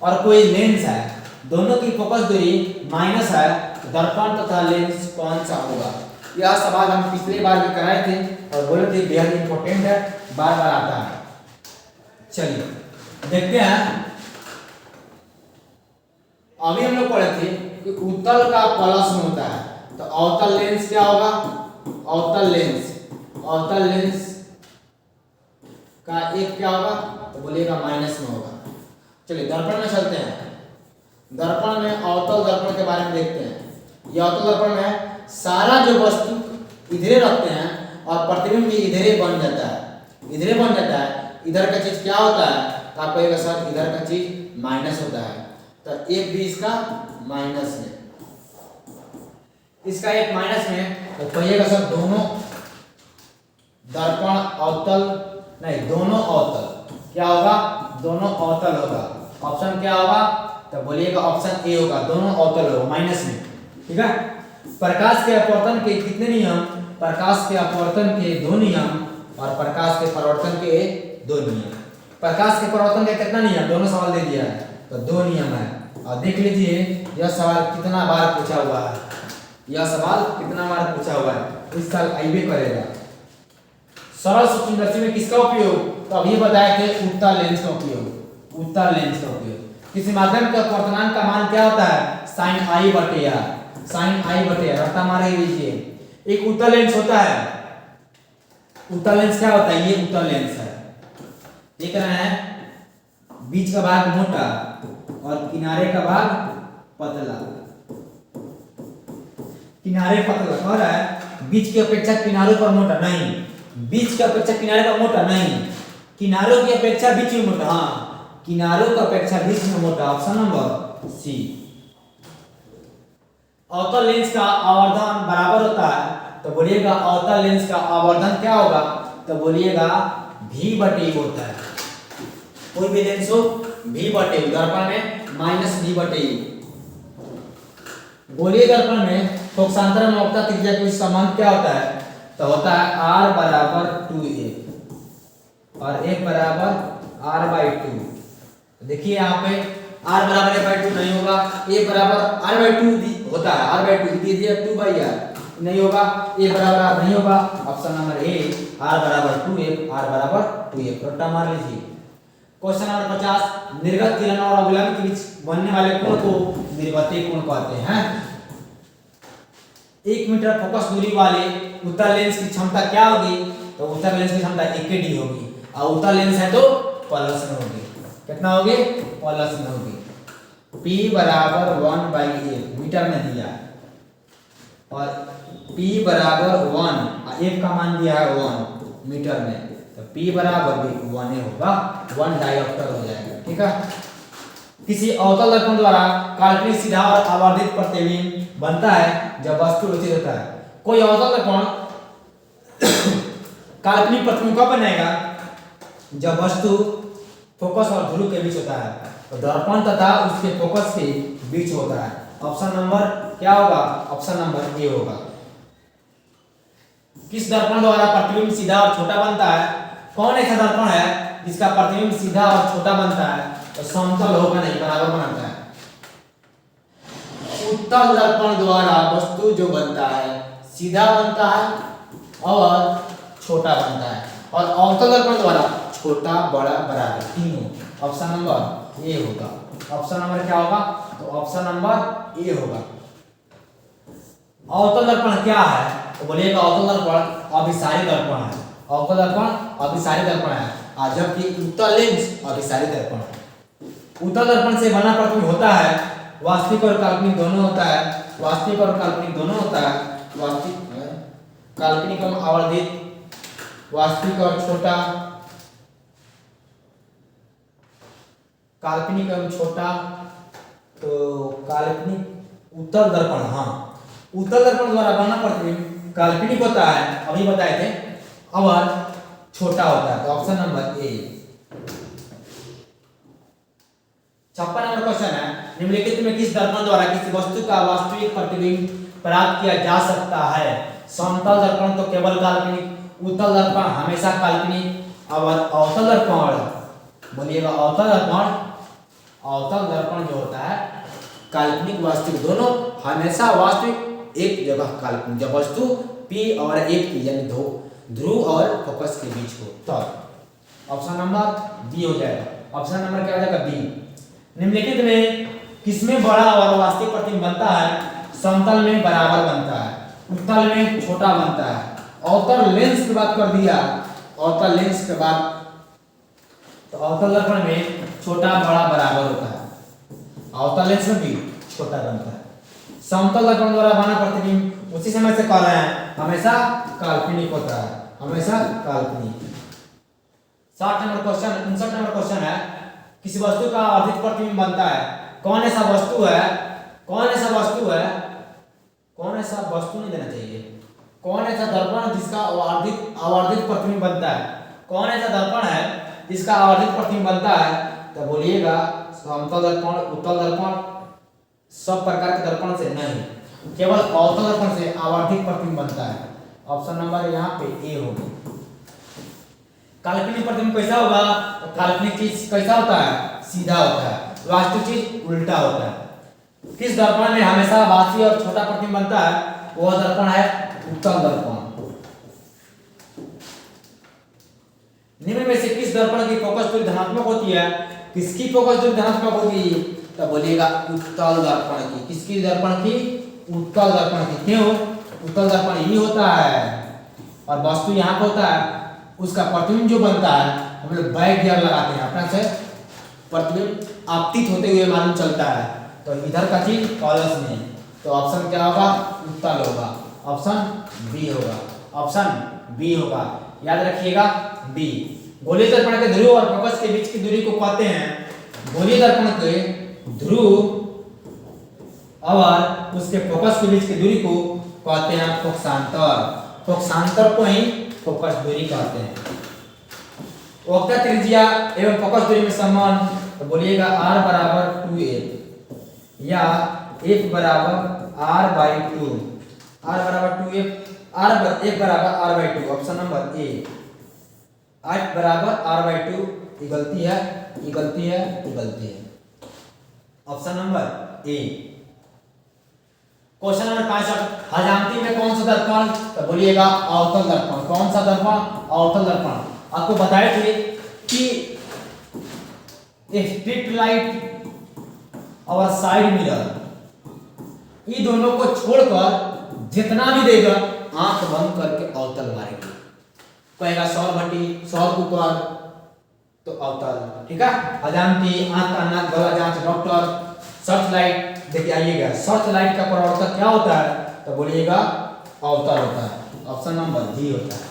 और कोई लेंस है, दोनों की फोकस दूरी माइनस है, दर्पण तथा लेंस कौन सा होगा। यह सवाल हम पिछले बार भी कराए थे और बोले थे बेहद इंपॉर्टेंट है, बार बार आता है। चलिए देखते हैं, अभी हम लोग पढ़े थे कि उत्तल का प्लस में होता है, तो अवतल लेंस क्या होगा, अवतल लेंस का एक क्या होगा, तो बोलिएगा माइनस में होगा। चलिए दर्पण में चलते हैं। दर्पण में अवतल दर्पण के बारे में देखते हैं। यह अवतल दर्पण में सारा जो वस्तु इधरे रखते हैं और प्रतिबिंब भी इधरे बन जाता है, इधरे बन जाता है। इधर का चीज क्या होता है, तो आपको ये सर इधर का चीज माइनस होता है, तो एक भी इसका माइनस में, इसका एक माइनस में, तो कहिएगा सर दोनों दर्पण अवतल, नहीं दोनों अवतल क्या होगा, दोनों अवतल होगा। ऑप्शन क्या होगा, तो बोलिएगा ऑप्शन ए होगा, दोनों अवतल होगा माइनस में। ठीक है, प्रकाश के अपवर्तन के कितने नियम, प्रकाश के अपवर्तन के 2 नियम और प्रकाश के परावर्तन के 2 नियम। प्रकाश के परावर्तन का कितना नियम, दोनों सवाल दे दिया है, तो 2 नियम है। और देख लीजिए यह सवाल कितना बार पूछा हुआ है, यह सवाल कितना बार पूछा हुआ है, इस साल आईबे करेगा। सरल सूक्ष्मदर्शी में किसका उपयोग, तो अभी बताए थे उत्तल लेंस का उपयोग, उत्तल लेंस का उपयोग। किसी माध्यम के अपवर्तनांक का मान क्या होता है, sin i बटे r, sin i बटे r, रट्टा मार लीजिए। एक उत्तल लेंस होता है, उत्तल लेंस क्या होता है, ये उत्तल लेंस है, देख रहे हैं, बीच का भाग मोटा और किनारे का भाग पतला, किनारे पतला कह रहा है, बीच की अपेक्षा किनारों पर मोटा नहीं, बीच की अपेक्षा किनारे पर मोटा नहीं, किनारों की अपेक्षा बीच में मोटा, हाँ किनारों की अपेक्षा बीच में मोटा, ऑप्शन नंबर सी। अवतल लेंस का आवर्धन बराबर होता है, तो बोलिएगा अवतल लेंस का आवर्धन क्या होगा, तो बोलिएगा v बटे u होता है, कोई भी लेंस हो v बटे u, दर्पण में माइनस v बटे u। गोलीय दर्पण में फोकसांतर में वक्ता त्रिज्या के बीच संबंध क्या होता है, तो होता है r बराबर 2a और a बराबर r बाई 2। देखिए यहाँ पे r बराबर a बाई 2 नहीं होगा, a बराबर r बाई 2 होता है, r बाई 2 दे दिया 2 बाई r नहीं होगा, a बराबर r नहीं होगा, ऑप्शन नंबर ए r बराबर 2a, r बराबर 2a, रट्टा मार लीजिए। क्वेश्चन नंबर 50, निर्गत किरण और अवलंब के बीच बनने वाले कोण को निर्गतीय कोण कहते हैं। 1 मीटर फोकस दूरी वाले उत्तल लेंस की क्षमता क्या होगी, तो उत्तल लेंस की क्षमता 1d होगी, और उत्तल लेंस है तो प्लस में होगी, कितना होगी, प्लस में होगी। p बराबर 1/a मीटर में दिया और p बराबर 1, f का मान दिया है 1 मीटर में, तो p बराबर भी 1 होगा, 1 डायोप्टर हो जाएगा। ठीक है, किसी अवतल दर्पण द्वारा काल्पनिक सीधा और आवर्धित प्रतिबिंब बनता है जब वस्तु उचित होता है। कोई अवतल दर्पण काल्पनिक प्रतिबिंब कब बनेगा, जब वस्तु फोकस और ध्रुव के बीच होता है, तो दर्पण तथा उसके फोकस के बीच होता है। ऑप्शन नंबर क्या होगा, ऑप्शन नंबर ए होगा। किस दर्पण द्वारा प्रतिबिंब सीधा और छोटा बनता है, कौन ऐसा दर्पण है जिसका प्रतिबिंब सीधा और छोटा बनता है, तो समतल होगा नहीं, बराबर बनाता है। उत्तल दर्पण द्वारा वस्तु जो बनता है सीधा बनता है और छोटा बनता है, और अवतल दर्पण द्वारा छोटा बड़ा बराबर तीनों, ऑप्शन नंबर ए होगा। ऑप्शन नंबर क्या होगा, तो ऑप्शन नंबर ए होगा। अवतल दर्पण क्या है, तो बोलिएगा अवतल दर्पण अभिसारी दर्पण है, अवतल दर्पण अभिसारी दर्पण है, और जबकि उत्तल लेंस अभिसारी दर्पण है। उत्तल दर्पण से बना प्रतिबिंब होता है वास्तविक और काल्पनिक दोनों होता है, वास्तविक और काल्पनिक दोनों होता है, वास्तविक काल्पनिक एवं आवर्धित, वास्तविक और छोटा, काल्पनिक एवं छोटा, तो काल्पनिक उत्तल दर्पण, हाँ उत्तल दर्पण द्वारा बना प्रतिबिंब काल्पनिक होता है, अभी बताए थे, और छोटा होता है, तो option number A. 56 number question है, निम्नलिखित में किस दर्पण द्वारा किसी वस्तु का वास्तविक प्रतिबिंब प्राप्त किया जा सकता है। समतल दर्पण तो केवल काल्पनिक, उत्तल दर्पण हमेशा काल्पनिक, और अवतल दर्पण, बोलिएगा अवतल दर्पण, अवतल दर्पण जो होता है काल्पनिक वास्तविक दोनों, हमेशा वास्तविक एक जगह काल्पनिक, जब वस्तु p और 1 की यानी ध्रुव और फोकस के बीच हो, तो ऑप्शन नंबर बी हो जाएगा। ऑप्शन नंबर क्या हो जाएगा, बी। निम्नलिखित में किसमें बड़ा और वास्तविक प्रतिबिंब बनता है, समतल में बराबर बनता है, उत्तल में छोटा बनता है। अवतल लेंस की बात कर दिया, अवतल लेंस के बाद तो अवतल दर्पण में छोटा बड़ा बराबर होता है, अवतल लेंस में भी छोटा बनता है। समतल दर्पण द्वारा बना प्रतिबिंब उसी समय से कर रहे हैं, हमेशा काल्पनिक होता है, हमेशा काल्पनिक। 60 नंबर क्वेश्चन, 59 नंबर क्वेश्चन है, किसी वस्तु का आवर्धित प्रतिबिंब बनता है। कौन ऐसा वस्तु है, कौन ऐसा वस्तु है, कौन ऐसा वस्तु नहीं देना चाहिए, कौन ऐसा दर्पण जिसका आवर्धित प्रतिबिंब बनता है, कौन ऐसा दर्पण है जिसका आवर्धित प्रतिबिंब बनता है, तो बोलिएगा समतल दर्पण, उत्तल दर्पण, सब प्रकार के दर्पण से नहीं, केवल अवतल दर्पण से आवर्धित प्रतिबिंब बनता है। ऑप्शन नंबर यहाँ पे ए होगा। काल्पनिक प्रतिबिंब कैसा होगा, तो काल्पनिक चीज कैसा होता है, सीधा होता है, वास्तविक चीज उल्टा होता है। किस दर्पण में हमेशा वासी और छोटा प्रतिबिंब बनता है, वह दर्पण है उत्तल दर्पण। निम्न में से किस दर्पण की फोकस दूरी धनात्मक होती है, किसकी फोकस दूरी धनात्मक होगी, तो बोलिएगा उत्तल दर्पण की। किसकी दर्पण की, उत्तल दर्पण की। क्यों, उत्तल दर्पण यही होता है और वस्तु यहाँ पे होता है, उसका प्रतिबिंब जो बनता है हम लोग बैक गियर लगाते हैं, अपना से प्रतिबिंब आपतित होते हुए मालूम चलता है, तो इधर का चीज कॉलस में, तो ऑप्शन क्या होगा, उत्तल होगा, ऑप्शन बी होगा, ऑप्शन बी होगा, याद रखिएगा बी। गोलीय दर्पण के ध्रुव और फोकस के बीच की दूरी को कहते हैं, गोलीय दर्पण के ध्रुव और उसके फोकस के बीच की दूरी को कहते हैं फोकसांतर। फोकसांतर को ही फोकस दूरी कहते हैं। वक्र त्रिज्या एवं फोकस दूरी में संबंध, तो बोलिएगा r बराबर 2f या f बराबर r/2, r बराबर 2f, f बराबर r/2, option number A. f बराबर r/2, ये गलती है, ये गलती है, ये गलती है, option number A. Question number 65, हजामती में कौन सा दर्पण, तो बोलिएगा अवतल दर्पण। कौन सा दर्पण, अवतल दर्पण। आपको बताए थे कि स्ट्रिप लाइट और साइड मिरर, ये दोनों को छोड़कर जितना भी देगा आंख बंद करके अवतल मारेंगे। कहेगा सौर भट्टी, सौर कुकर, तो अवतल, ठीक है। हजामती, आंख का नाक गला जांच, डॉक्टर, सर्च लाइट। देखिए आइएगा, सर्च लाइट का परावर्तक क्या होता है, तो बोलिएगा अवतल होता है, ऑप्शन नंबर डी होता है।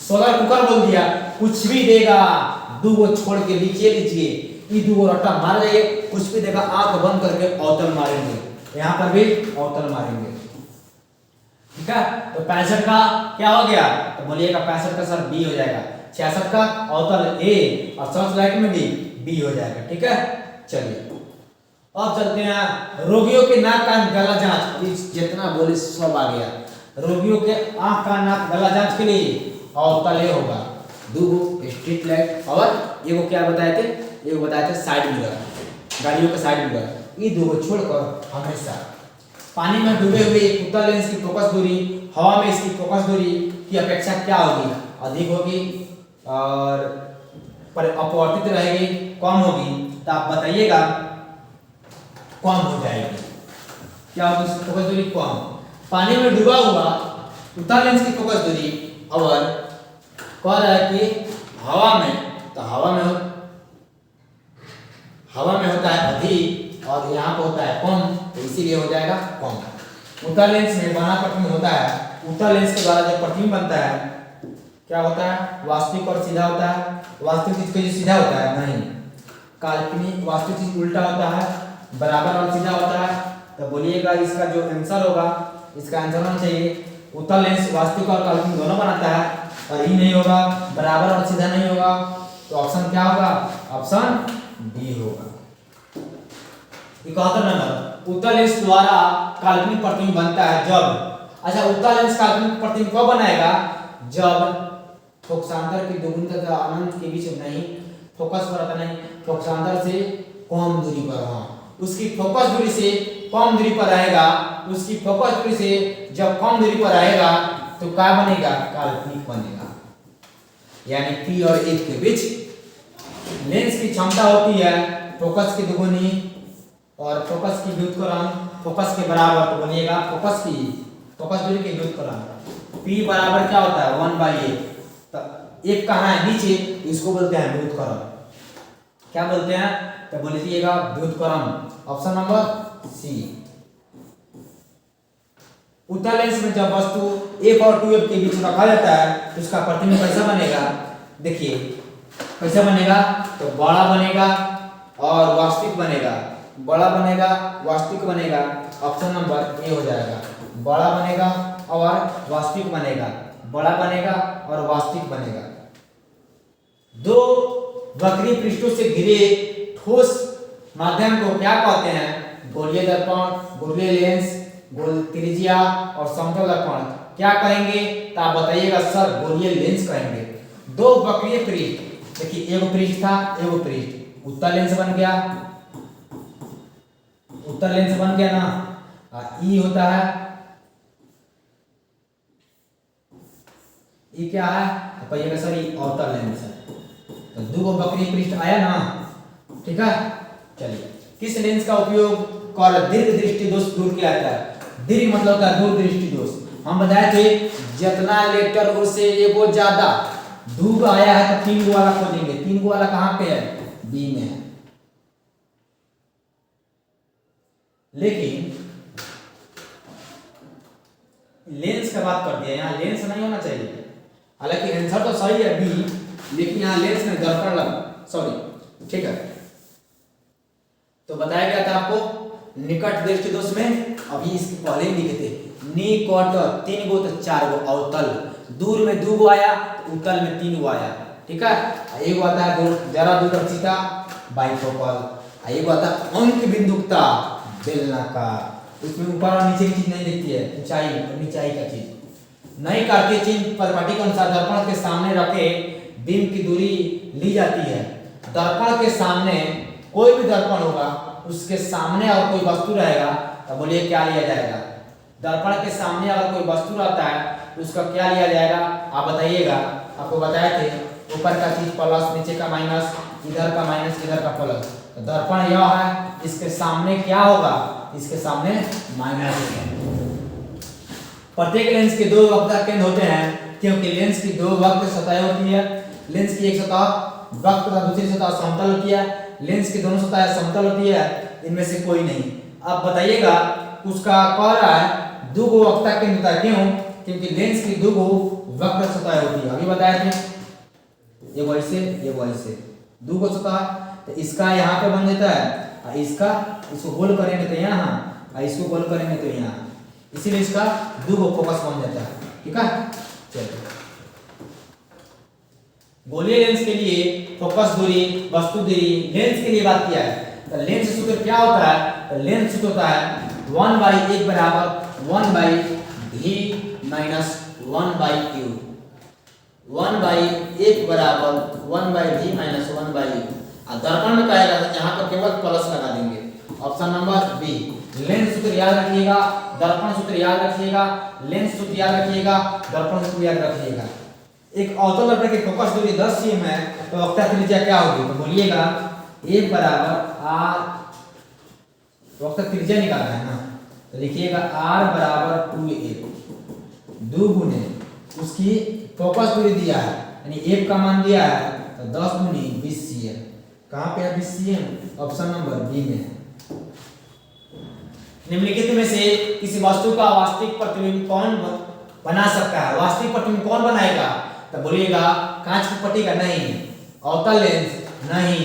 सोलर कुकर बोल दिया, कुछ भी देगा, दो को छोड़ के लीजिए, ये दो रट्टा मार जाइए, कुछ भी देगा आंख बंद करके अवतल मारेंगे, यहाँ पर भी अवतल मारेंगे, ठीक है। तो 65 का क्या हो गया, तो बोलिएगा 65 का सर बी हो जाएगा। 66 का अवतल ए और सर्च लाइट में भी बी हो जाएगा, ठीक है। चलिए अब चलते हैं रोगियों के नाक कान गला जांच, जितना बोले सब आ गया। रोगियों के आंख का नाक गला जांच के लिए अवतल ए होगा, दो स्ट्रीट लाइट और एगो क्या बताए थे, एगो बताए थे साइड मिरर, गाड़ियों का साइड मिरर। ये दो को छोड़कर हमेशा पानी में डूबे हुए उत्तल लेंस की फोकस दूरी हवा में इसकी फोकस दूरी की अपेक्षा क्या होगी, अधिक होगी और अपवर्तित रहेगी, कम होगी, तो आप बताइएगा कम हो जाएगी। क्या होगी इसकी फोकस दूरी, कम। पानी में डूबा हुआ उत्तल लेंस की फोकस दूरी और कह रहा है कि हवा में, तो हवा में होता है अधिक और यहाँ पे होता है कम, तो इसीलिए हो जाएगा कम। उत्तल लेंस में बना प्रतिबिंब होता है, उत्तल लेंस के द्वारा जो प्रतिबिंब बनता है क्या होता है, वास्तविक और सीधा होता है। वास्तविक चीज को सीधा होता है नहीं, काल्पनिक वास्तविक चीज उल्टा होता है, बराबर और सीधा होता है। तो बोलिएगा इसका जो आंसर होगा, इसका आंसर होना चाहिए उत्तल लेंस वास्तविक और काल्पनिक दोनों बनाता है और ये नहीं होगा, बराबर और सीधा नहीं होगा, तो ऑप्शन क्या होगा, ऑप्शन डी होगा। 71 नंबर, उत्तल लेंस द्वारा काल्पनिक प्रतिबिंब बनता है जब, अच्छा उत्तल लेंस काल्पनिक प्रतिबिंब कब बनाएगा, जब फोकसांतर की दोगुनी तथा अनंत के बीच नहीं, फोकस पर आता नहीं, फोकसांतर से कम दूरी पर, हाँ उसकी फोकस दूरी से कम दूरी पर रहेगा, उसकी फोकस दूरी से जब कम दूरी पर रहेगा तो क्या बनेगा, काल्पनिक बनेगा। यानी पी और ए के बीच लेंस की क्षमता होती है फोकस की दोगुनी और फोकस की व्युत्क्रम फोकस के बराबर, तो बनेगा फोकस दूरी की व्युत्क्रम। पी बराबर क्या होता है 1/8, तो एक कहाँ है नीचे, इसको बोलते हैं व्युत्क्रम। क्या बोलते हैं, तो बोलिएगा व्युत्क्रम, ऑप्शन नंबर सी। उत्तल लेंस में जब वस्तु f और 2f के बीच रखा जाता है तो उसका प्रतिबिंब कैसा बनेगा, देखिए कैसा बनेगा, तो बड़ा बनेगा बड़ा बनेगा वास्तविक बनेगा, ऑप्शन नंबर ए हो जाएगा। बड़ा बनेगा और वास्तविक बनेगा, बड़ा बनेगा और वास्तविक बनेगा। दो वक्रीय पृष्ठों से घिरे ठोस माध्यम को क्या कहते हैं? गोलीय दर्पण, गोलीय लेंस, गोल त्रिज्या और समतल दर्पण। क्या कहेंगे? तो आप बताइएगा सर गोलीय लेंस कहेंगे। दो वक्रीय पृष्ठ, देखिए एक पृष्ठ था, एक पृष्ठ, उत्तल लेंस बन गया, उत्तल लेंस बन गया ना। ई होता है, ई क्या है? तो कहिएगा सर ये अवतल लेंस है। तो दो वक्रीय पृष्ठ आया ना, ठीक है। चलिए, किस लेंस का उपयोग कर दीर्घ दृष्टि दोष दूर किया जाता है? दीर्घ मतलब होता है दूर दृष्टि दोष। हम बताए थे जितना लेटर उससे एगो ज्यादा, दो गो आया है तो तीन गो वाला खोजेंगे। तीन गो वाला कहाँ पे है? बी में है। लेकिन लेंस का बात कर दिया, यहाँ लेंस नहीं होना चाहिए। हालांकि आंसर तो सही है बी, लेकिन यहाँ लेंस में दर्पण लगा, सॉरी, ठीक है। तो बताया गया था आपको निकट दृष्टि दोष में, अभी इसके पहले ही लिखे थे निकट तीन गो तो चार गो अवतल, दूर में दो गो आया तो उत्तल में तीन गो आया, ठीक है। एक आता है जरा दूरदर्शिता बाइफोकल, एक आता है अंक बिंदुकता बेलनाकार। उसमें ऊपर और नीचे की चीज नहीं दिखती है, ऊंचाई और नीचाई का चीज नहीं करती। चिन्ह परिपाटी के अनुसार दर्पण के सामने रखे बीम की दूरी ली जाती है। दर्पण के सामने कोई भी दर्पण होगा, उसके सामने और कोई वस्तु रहेगा तो बोलिए क्या लिया जाएगा? दर्पण के सामने अगर कोई वस्तु रहता है तो उसका क्या लिया जाएगा? आप बताइएगा। आपको बताए थे ऊपर का चीज प्लस, नीचे का माइनस, इधर का माइनस, इधर का प्लस। तो दर्पण यह है, इसके सामने क्या होगा? इसके सामने माइनस होगा। प्रत्येक लेंस के दो वक्र केंद्र होते हैं, क्योंकि लेंस की दो वक्र सतहें होती है। लेंस की एक सतह वक्र तथा दूसरी सतह समतल होती है। लेंस की दोनों सतहें समतल होती है, इनमें से कोई नहीं। अब बताइएगा, उसका कह रहा है दो गो वक्र केंद्र होता है, क्यों? क्योंकि लेंस की दो गो वक्र सतहें होती है। अभी बताए थे ये वैसे, ये वैसे, दो गो सतह, तो इसका यहाँ पे बन जाता है, इसका इसको गोल करेंगे तो यहाँ, और इसको गोल करेंगे तो यहाँ, इसीलिए इसका दो गो फोकस बन जाता है, ठीक है। चलिए, गोलीय लेंस के लिए फोकस दूरी, वस्तु दूरी, लेंस के लिए बात किया है। तो लेंस सूत्र क्या होता है? तो लेंस सूत्र होता है 1/1 बराबर 1/v माइनस 1/u। 1/1 बराबर 1/v माइनस 1/u। दर्पण में कहेगा तो यहाँ पर केवल प्लस लगा देंगे, ऑप्शन नंबर बी। लेंस सूत्र याद रखिएगा, दर्पण सूत्र याद रखिएगा, लेंस सूत्र याद रखिएगा, दर्पण सूत्र याद रखिएगा। एक अवतल दर्पण की फोकस दूरी 10 cm है, तो वक्र त्रिज्या क्या होगी? तो बोलिएगा a बराबर r, वक्र त्रिज्या निकालना है ना, तो लिखिएगा r बराबर 2a, दो गुने उसकी फोकस दूरी दिया है, यानी a का मान दिया है, तो 10 गुनी 20 cm। कहाँ पे है 20 cm? ऑप्शन नंबर बी में है। निम्नलिखित में से किसी वस्तु का वास्तविक प्रतिबिंब कौन बना सकता है? वास्तविक प्रतिबिंब कौन बनाएगा? तो बोलिएगा कांच की पट्टी का नहीं, अवतल लेंस नहीं,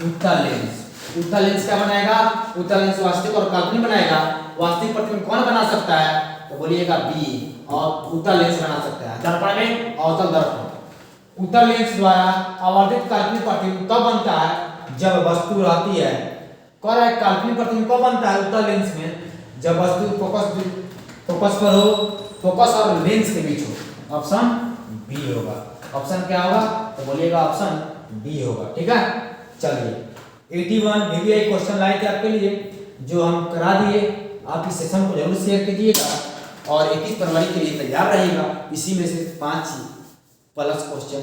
उत्तल लेंस। उत्तल लेंस क्या बनाएगा? उत्तल लेंस वास्तविक और काल्पनिक बनाएगा। वास्तविक प्रतिबिंब कौन बना सकता है? तो बोलिएगा बी, और उत्तल लेंस बना सकता है। दर्पण में अवतल दर्पण, उत्तल लेंस द्वारा आवर्धित काल्पनिक प्रतिबिंब तब बनता है जब वस्तु रहती है। कह रहा है काल्पनिक प्रतिबिंब कब बनता है उत्तल लेंस में? जब वस्तु फोकस पर हो, फोकस और लेंस के बीच हो। ऑप्शन बी होगा। ऑप्शन क्या होगा? तो बोलिएगा ऑप्शन बी होगा, ठीक है। चलिए, 81 VVI क्वेश्चन लाए थे आपके लिए, जो हम करा दिए। आप इस सेशन को जरूर शेयर कीजिएगा और 21 फरवरी के लिए तैयार रहिएगा। इसी में से 5 प्लस क्वेश्चन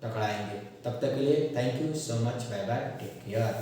टकराएंगे। तब तक के लिए thank you so much, bye bye, take care.